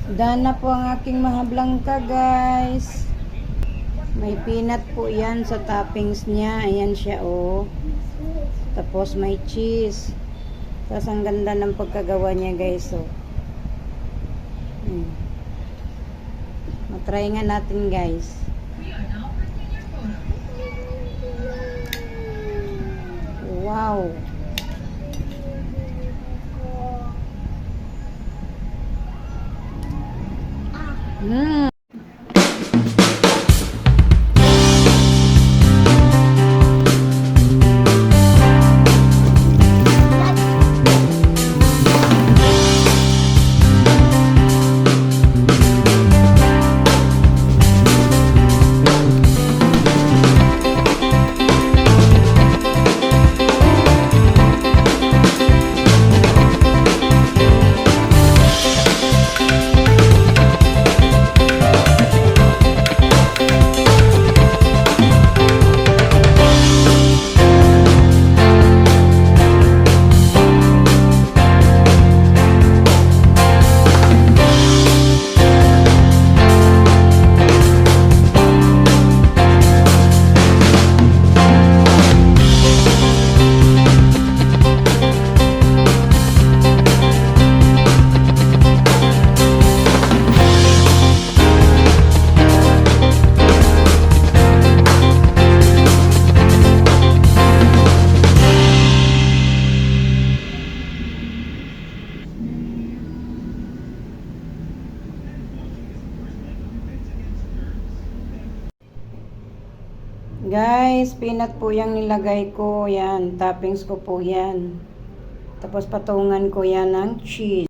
Done na po ang aking mga blangka, guys. May peanut po yan sa toppings niya. Ayan siya, oh. Tapos may cheese. Tapos ang ganda ng pagkagawa niya, guys, oh. Matry nga natin, guys. Wow. Guys, peanut po yung nilagay ko. Yan, toppings ko po yan. Tapos patungan ko yan ng cheese.